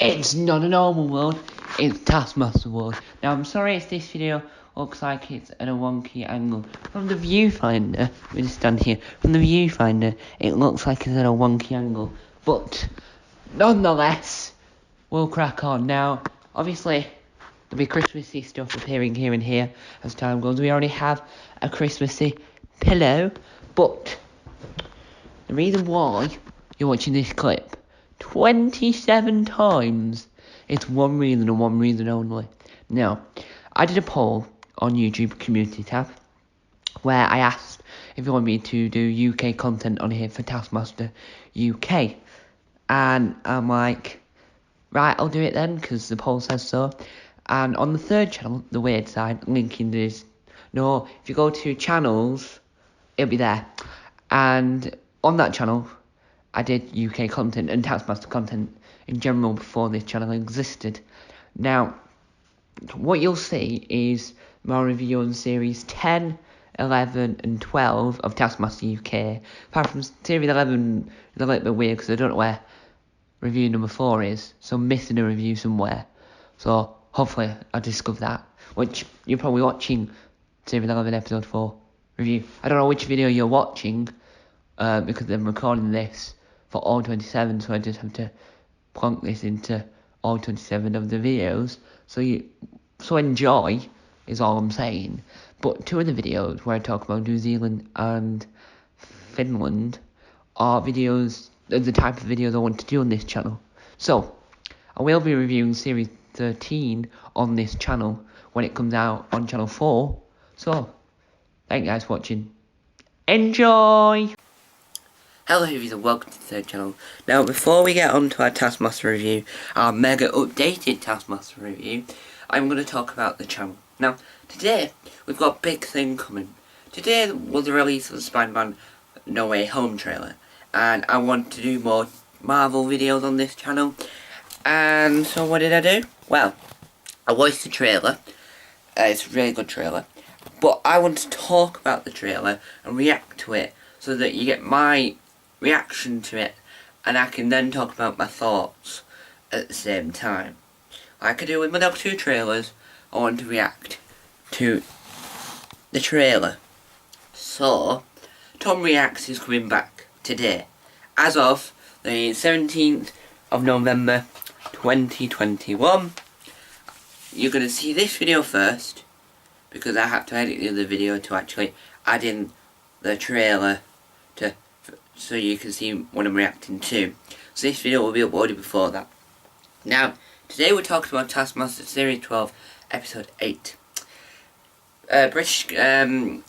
It's not a normal world, it's Taskmaster world. Now I'm sorry if this video looks like it's at a wonky angle. From the viewfinder, we just stand here, from the viewfinder it looks like it's at a wonky angle. But, nonetheless, we'll crack on. Now, obviously, there'll be Christmassy stuff appearing here and here as time goes. We already have a Christmassy pillow, but the reason why you're watching this clip 27 times, it's one reason and one reason only. Now, I did a poll on YouTube community tab where I asked if you want me to do UK content on here for Taskmaster UK, and I'm like, right, I'll do it then because the poll says so. And on the third channel, the weird side, linking this, no, if you go to channels, it'll be there. And on that channel, I did UK content and Taskmaster content in general before this channel existed. Now, what you'll see is my review on series 10, 11 and 12 of Taskmaster UK. Apart from series 11, it's a little bit weird because I don't know where review number 4 is, so I'm missing a review somewhere. So hopefully I'll discover that, which you're probably watching series 11 episode 4 review. I don't know which video you're watching because I'm recording this for all 27, so I just have to plonk this into all 27 of the videos. So enjoy is all I'm saying. But two of the videos where I talk about New Zealand and Finland are videos, the type of videos I want to do on this channel. So I will be reviewing series 13 on this channel when it comes out on channel 4. So thank you guys for watching. Enjoy! Hello viewers and welcome to the third channel. Now before we get on to our Taskmaster review, our mega updated Taskmaster review, I'm going to talk about the channel. Now today we've got a big thing coming. Today was the release of the Spider-Man No Way Home trailer, and I want to do more Marvel videos on this channel. And so what did I do? Well, I watched the trailer. It's a really good trailer, but I want to talk about the trailer and react to it so that you get my reaction to it, and I can then talk about my thoughts at the same time. Like I do with my Dog 2 trailers, I want to react to the trailer. So, Tom Reacts is coming back today, as of the 17th of November 2021. You're going to see this video first, because I have to edit the other video to actually add in the trailer so you can see what I'm reacting to. So this video will be uploaded before that. Now, today we're talking about Taskmaster Series 12, Episode 8. British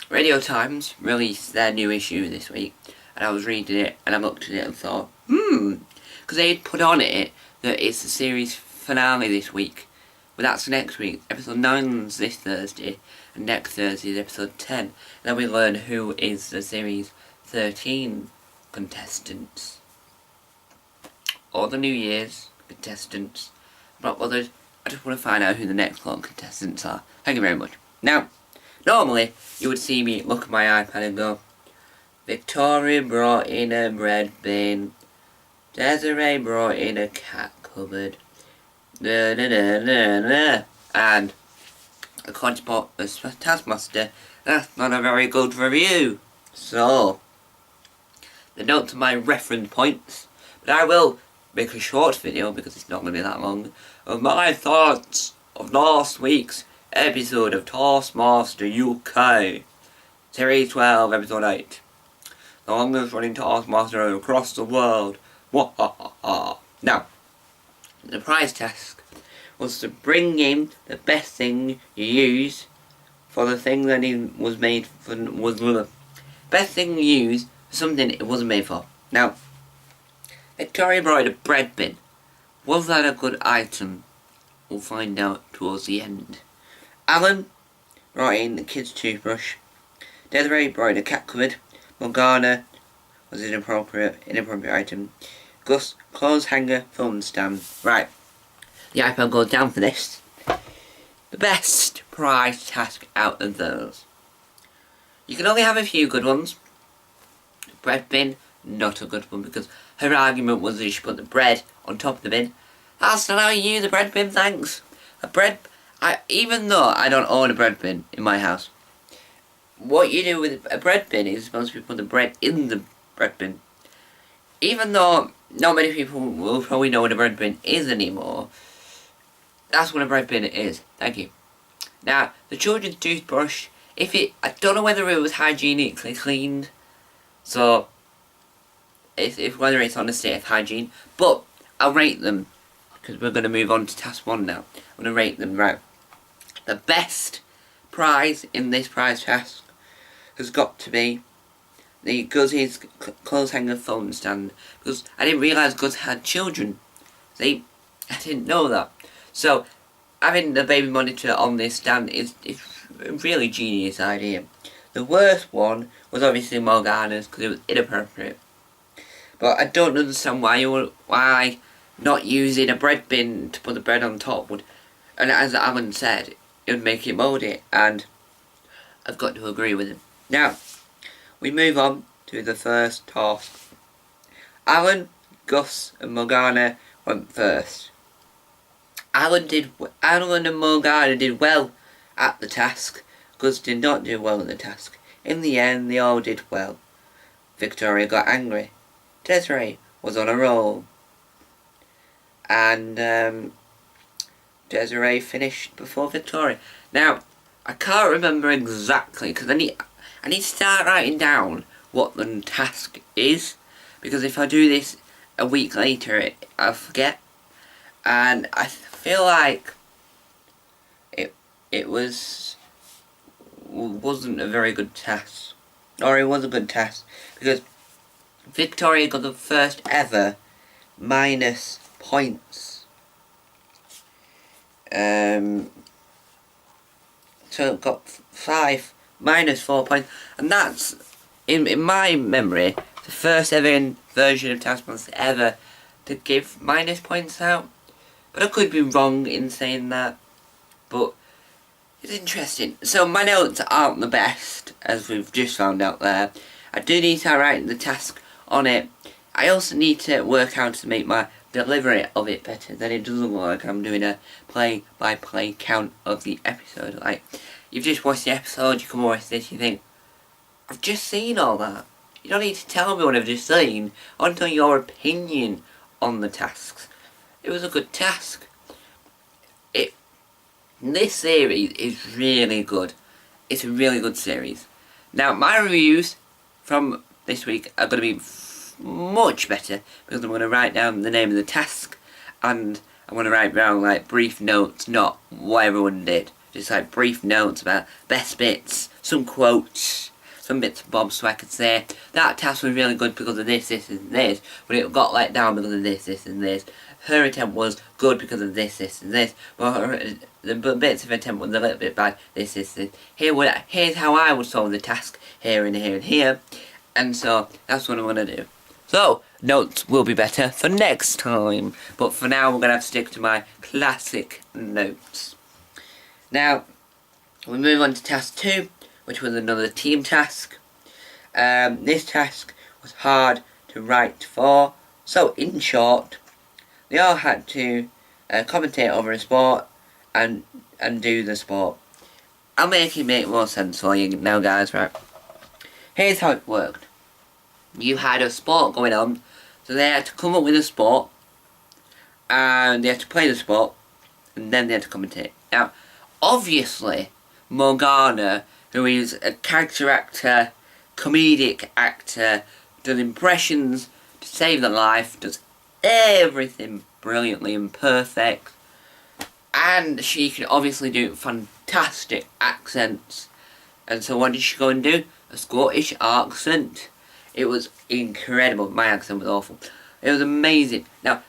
Radio Times released their new issue this week, and I was reading it, and I looked at it and thought, because they had put on it that it's the series finale this week. But that's next week. Episode 9 is this Thursday, and next Thursday is episode 10. And then we learn who is the series 13 contestants, or the New Year's contestants. I'm not bothered. I just want to find out who the next lot of contestants are. Thank you very much. Now, normally you would see me look at my iPad and go, Victoria brought in a bread bin, Desiree brought in a cat cupboard, and according to the Taskmaster, that's not a very good review. So the notes are my reference points, but I will make a short video, because it's not going to be that long, of my thoughts of last week's episode of Taskmaster UK, Series 12, Episode 8. The longest running Taskmaster across the world. Now, the prize task was to bring in the best thing you use for the thing that it was made for. Best thing you use for something it wasn't made for. Now, Victoria brought a bread bin. Was that a good item? We'll find out towards the end. Alan brought in the kid's toothbrush. Desiree brought in a cat cupboard. Morgana was an inappropriate item. Gus, clothes hanger, film stand. Right, the iPad goes down for this. The best prize task out of those. You can only have a few good ones. Bread bin, not a good one, because her argument was that you should put the bread on top of the bin, That's not how you use a bread bin, thanks. Even though I don't own a bread bin in my house, what you do with a bread bin is supposed to put the bread in the bread bin. Even though not many people will probably know what a bread bin is anymore, that's what a bread bin is. Thank you. Now, the children's toothbrush, I don't know whether it was hygienically cleaned, so whether it's on a state of hygiene, but I'll rate them, because we're going to move on to task 1 now. I'm going to rate them, right. The best prize in this prize task has got to be the Guzzy's clothes hanger phone stand, because I didn't realise Guz had children. See, I didn't know that. So, having the baby monitor on this stand is a really genius idea. The worst one was obviously Morgana's, because it was inappropriate. But I don't understand why not using a bread bin to put the bread on top would, and as Alan said, it would make it mouldy, and I've got to agree with him. Now, we move on to the first task. Alan, Gus and Morgana went first. Alan and Morgana did well at the task. Gus did not do well at the task. In the end, they all did well. Victoria got angry. Desiree was on a roll. And Desiree finished before Victoria. Now, I can't remember exactly, because I need to start writing down what the task is, because if I do this a week later, I'll forget. And I feel like it wasn't a very good task, or it was a good task, because Victoria got the first ever minus points. So it got 5 minus 4 points, and that's in my memory the first ever version of Taskmaster ever to give minus points out. But I could be wrong in saying that, but it's interesting. So my notes aren't the best, as we've just found out there. I do need to start writing the task on it. I also need to work out to make my delivery of it better, then it doesn't look like I'm doing a play-by-play count of the episode. Like, you've just watched the episode, you come watch this, you think, I've just seen all that. You don't need to tell me what I've just seen. I want to know your opinion on the tasks. It was a good task. This series is really good. It's a really good series. Now, my reviews from this week are going to be much better, because I'm going to write down the name of the task, and I'm going to write down like brief notes, not what everyone did. Just like brief notes about best bits, some quotes, some bits of Bob, so I could say that task was really good because of this, this and this, but it got let down because of this, this and this. Her attempt was good because of this, this and this, but the bits of her attempt was a little bit bad, this, this, this. Here's how I would solve the task, here and here and here, and so that's what I'm going to do. So, notes will be better for next time, but for now we're going to have to stick to my classic notes. Now, we move on to task 2, which was another team task. This task was hard to write for, so in short, they all had to commentate over a sport and do the sport. I'll make it make more sense for you now, guys, right? Here's how it worked. You had a sport going on, so they had to come up with a sport, and they had to play the sport, and then they had to commentate. Now, obviously, Morgana, who is a character actor, comedic actor, does impressions to save their life, does everything brilliantly and perfect, and she can obviously do fantastic accents. And so what did she go and do? A Scottish accent. It was incredible. My accent was awful. It was amazing. Now,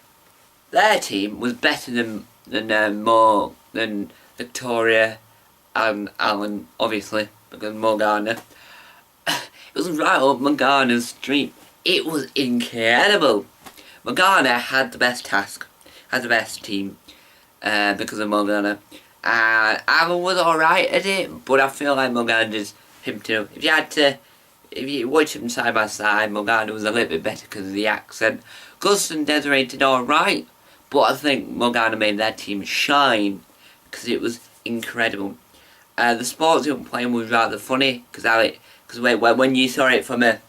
their team was better than Victoria and Alan, obviously, because Morgana. It was right up Morgana's street. It was incredible. Morgana had the best task, had the best team, because of Morgana. Alan was alright at it, but I feel like Morgana does him too. If you watch them side by side, Morgana was a little bit better because of the accent. Gus and Desiree did alright, But I think Morgana made that team shine because it was incredible. The sports they were playing was rather funny because when you saw it from a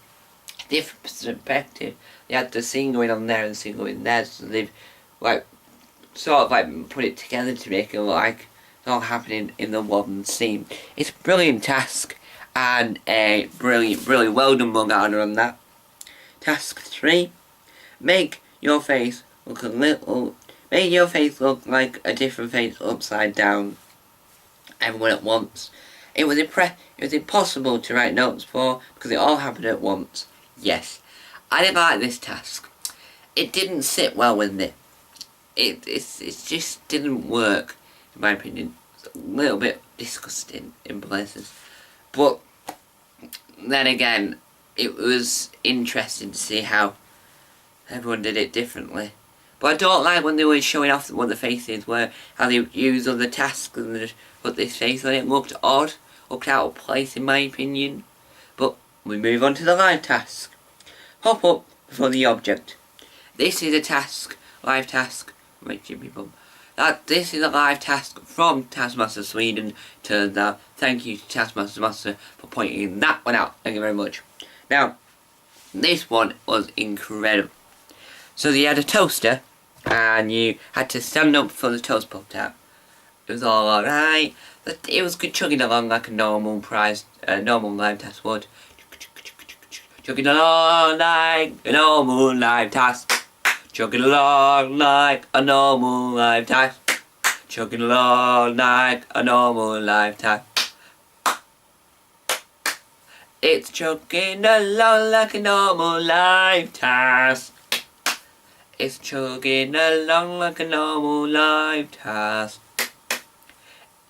different perspective, they had the scene going on there and the scene going there, so they've put it together to make it look like it's all happening in the one scene. It's a brilliant task and a brilliant well done Morgana on that. Task 3. Make your face look like a different face upside down. Everyone at once. It was impossible to write notes for because it all happened at once. Yes, I didn't like this task. It didn't sit well with me. It just didn't work, in my opinion. It's a little bit disgusting in places. But then again, it was interesting to see how everyone did it differently. But I don't like when they were showing off what the faces were, how they used other tasks and they just put this face on it. It looked odd, looked out of place in my opinion. But we move on to the live task. Hop up before the object. This is a live task. This is a live task from Taskmaster Sweden. Turns out, thank you to Taskmaster for pointing that one out. Thank you very much. Now, this one was incredible. So you had a toaster, and you had to stand up before the toast popped out. It was all alright. It was chugging along like a normal live task would. Chugging along like a normal live task. Chugging along like a normal live task. Chugging along like a normal live task. It's chugging along like a normal live task. It's chugging along like a normal live task.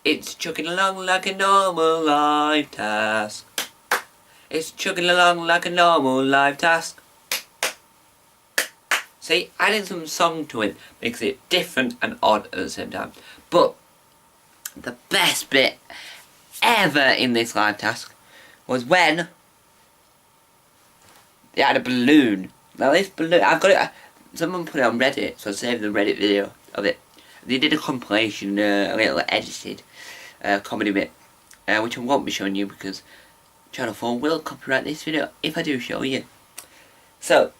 It's chugging along like a normal live task. It's chugging along like a normal live task. See, adding some song to it makes it different and odd at the same time. But the best bit ever in this live task was when they had a balloon. Now this balloon, I've got it. Someone put it on Reddit, so I saved the Reddit video of it. They did a compilation, a little edited comedy bit, which I won't be showing you because Channel 4 will copyright this video if I do show you. So,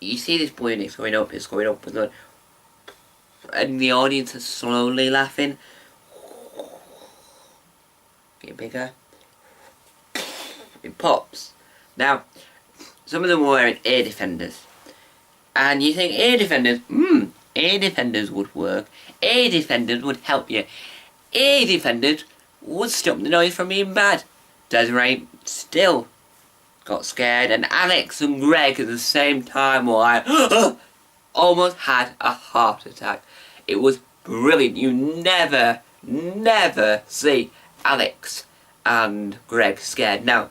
you see this balloon, it's going up, and the audience is slowly laughing. Getting bigger. It pops. Now, some of them were wearing ear defenders. And you think ear defenders would work. Ear defenders would help you. Ear defenders would stop the noise from being bad. Desiree still got scared, and Alex and Greg at the same time were like, almost had a heart attack. It was brilliant. You never see Alex and Greg scared. Now,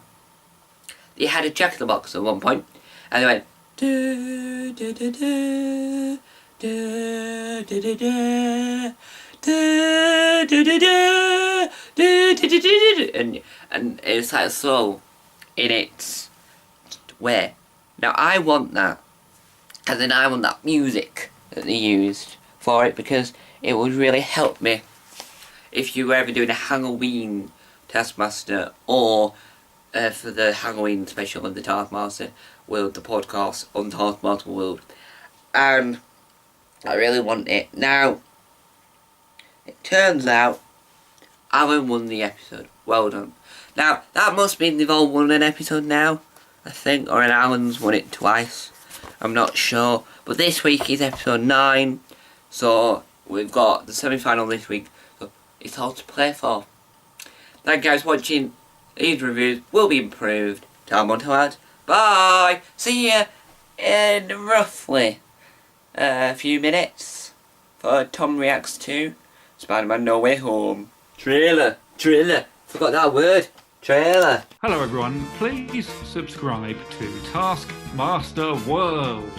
they had a Jack in the Box at one point, and they went, and it's like slow in its way. Now I want that, and then I want that music that they used for it because it would really help me if you were ever doing a Halloween Taskmaster or for the Halloween special of the Taskmaster World, the podcast on Taskmaster World, and I really want it. Now, it turns out Alan won the episode. Well done. Now, that must mean they've all won an episode now, I think, or Alan's won it twice. I'm not sure. But this week is episode 9, so we've got the semi-final this week, so it's all to play for. Thank you guys for watching. These reviews will be improved. Time on to add. Bye! See you in roughly a few minutes for Tom Reacts to Spider-Man No Way Home. Trailer! Forgot that word. Trailer! Hello everyone, please subscribe to Taskmaster World.